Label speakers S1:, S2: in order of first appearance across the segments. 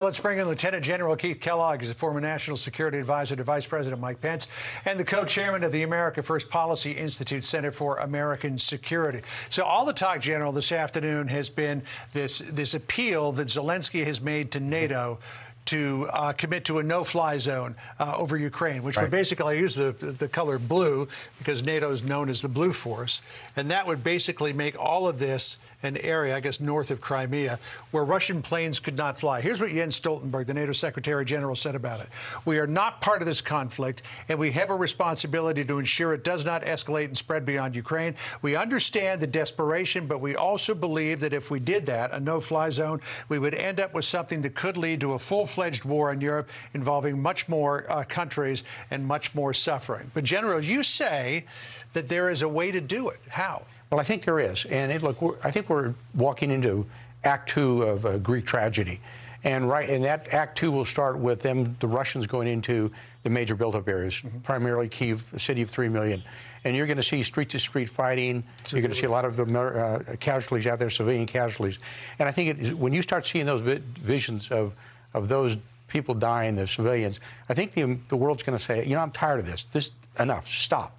S1: Let's bring in Lieutenant General Keith Kellogg, who's a former National Security Advisor to Vice President Mike Pence, and the co-chairman of the America First Policy Institute Center for American Security. So all the talk, General, this afternoon has been this appeal that Zelensky has made to NATO to commit to a no-fly zone over Ukraine, which would basically, I use the color blue because NATO is known as the Blue Force, and that would basically make all of this an area, I guess, north of Crimea, where Russian planes could not fly. Here's what Jens Stoltenberg, the NATO Secretary General, said about it. We are not part of this conflict, and we have a responsibility to ensure it does not escalate and spread beyond Ukraine. We understand the desperation, but we also believe that if we did that, a no-fly zone, we would end up with something that could lead to a full-fledged war in Europe involving much more countries and much more suffering. But, General, you say that there is a way to do it. How?
S2: Well, I think there is. And look, I think we're walking into Act Two of a Greek tragedy. And that Act Two will start with the Russians going into the major built-up areas, primarily Kyiv, a city of 3 million. And you're going to see street-to-street fighting. You're going to see a lot of casualties out there, civilian casualties. And I think when you start seeing those visions of those people dying, the civilians, I think the world's going to say, you know, I'm tired of this. Enough. Stop.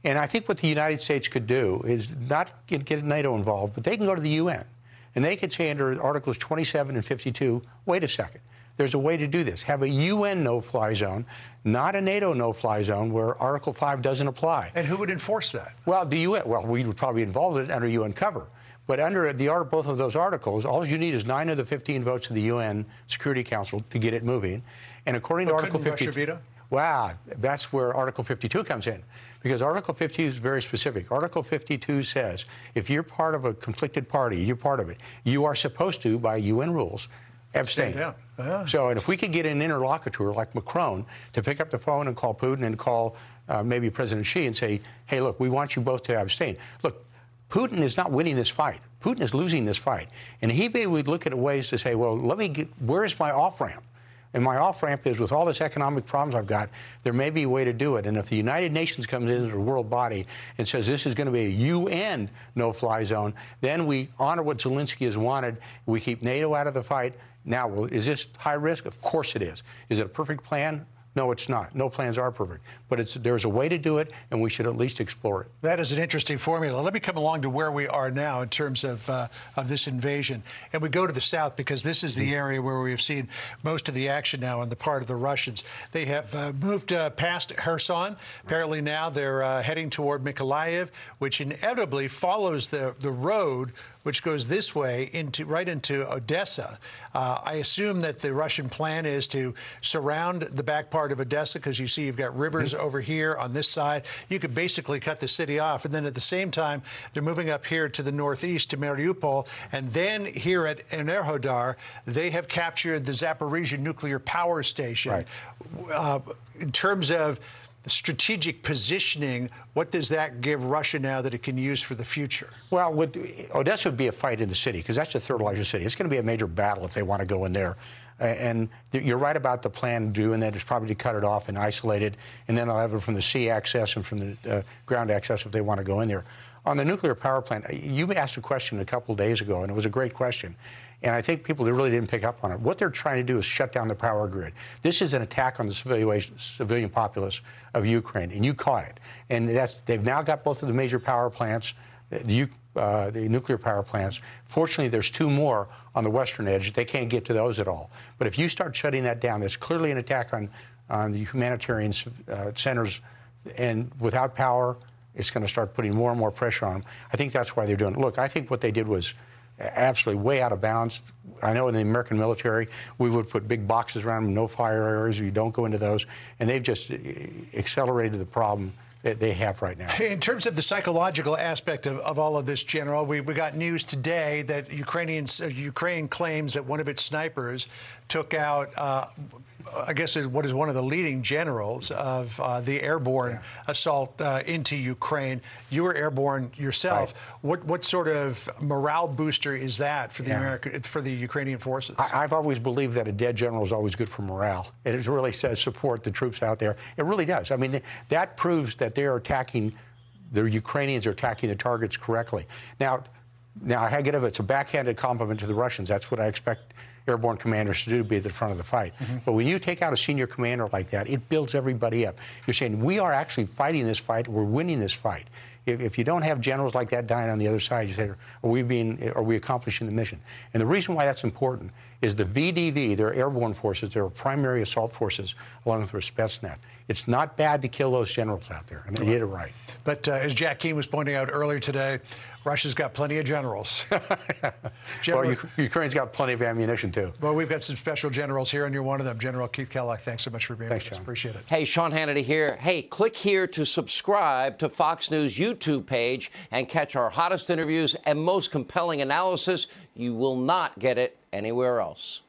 S2: And I think what the United States could do is not get NATO involved, but they can go to the UN. And they could say under Articles 27 and 52, wait a second, there's a way to do this. Have a UN no-fly zone, not a NATO no-fly zone where Article 5 doesn't apply.
S1: And who would enforce that?
S2: Well, the UN. Well, we would probably involve it under UN cover. But under both of those articles, all you need is 9 of the 15 votes of the UN Security Council to get it moving. And according to Article 50,
S1: Russia veto?
S2: Wow, that's where Article 52 comes in, because Article 50 is very specific. Article 52 says if you're part of a conflicted party, you're part of it, you are supposed to, by UN rules, abstain. So, and if we could get an interlocutor like Macron to pick up the phone and call Putin and call maybe President Xi and say, hey, look, we want you both to abstain. Look, Putin is not winning this fight. Putin is losing this fight. And he would look at ways to say, well, where's my off-ramp? And my off-ramp is, with all this economic problems I've got, there may be a way to do it. And if the United Nations comes into the world body and says this is going to be a UN no-fly zone, then we honor what Zelensky has wanted. We keep NATO out of the fight. Now, is this high risk? Of course it is. Is it a perfect plan? No, it's not. No plans are perfect. But there's a way to do it, and we should at least explore it.
S1: That is an interesting formula. Let me come along to where we are now in terms of this invasion. And we go to the south because this is the area where we have seen most of the action now on the part of the Russians. They have moved past Kherson. Apparently now they're heading toward Mykolaiv, which inevitably follows the road which goes this way right into Odessa. I assume that the Russian plan is to surround the back part of Odessa, because you see you've got rivers over here on this side. You could basically cut the city off. And then at the same time, they're moving up here to the northeast to Mariupol. And then here at Enerhodar, they have captured the Zaporizhia nuclear power station. In terms of strategic positioning, what does that give Russia now that it can use for the future?
S2: Well, Odessa would be a fight in the city, because that's the third largest city. It's going to be a major battle if they want to go in there. And you're right about the plan doing that. It's probably to cut it off and isolate it, and then I'll have it from the sea access and from the ground access if they want to go in there. On the nuclear power plant, you asked a question a couple of days ago, and it was a great question. And I think people really didn't pick up on it. What they're trying to do is shut down the power grid. This is an attack on the civilian populace of Ukraine, and you caught it. And they've now got both of the major power plants, the nuclear power plants. Fortunately, there's 2 more on the western edge. They can't get to those at all. But if you start shutting that down, there's clearly an attack on the humanitarian centers, and without power, it's going to start putting more and more pressure on them. I think that's why they're doing it. Look, I think what they did was absolutely way out of bounds. I know in the American military, we would put big boxes around them, no fire areas, you don't go into those, and they've just accelerated the problem that they have right now.
S1: In terms of the psychological aspect of all of this, General, we got news today that Ukraine claims that one of its snipers took out I guess what is one of the leading generals of the airborne assault into Ukraine. You were airborne yourself. What sort of morale booster is that for the Ukrainian forces?
S2: I've always believed that a dead general is always good for morale. It really says support the troops out there. It really does. I mean, that proves that they are attacking, the Ukrainians are attacking the targets correctly. Now, I get it. It's a backhanded compliment to the Russians. That's what I expect airborne commanders to do, to be at the front of the fight. But when you take out a senior commander like that, it builds everybody up. You're saying, we are actually fighting this fight, we're winning this fight. If you don't have generals like that dying on the other side, you say, are we accomplishing the mission? And the reason why that's important is the VDV, their airborne forces, their primary assault forces, along with their Spetsnaz. It's not bad to kill those generals out there. I mean, they did it right.
S1: But as Jack Keane was pointing out earlier today, Russia's got plenty of generals.
S2: Well, Ukraine's got plenty of ammunition, too.
S1: Well, we've got some special generals here, and you're one of them. General Keith Kellogg, thanks so much for being with us. Appreciate it.
S3: Hey, Sean Hannity here. Hey, click here to subscribe to Fox News YouTube page and catch our hottest interviews and most compelling analysis. You will not get it anywhere else.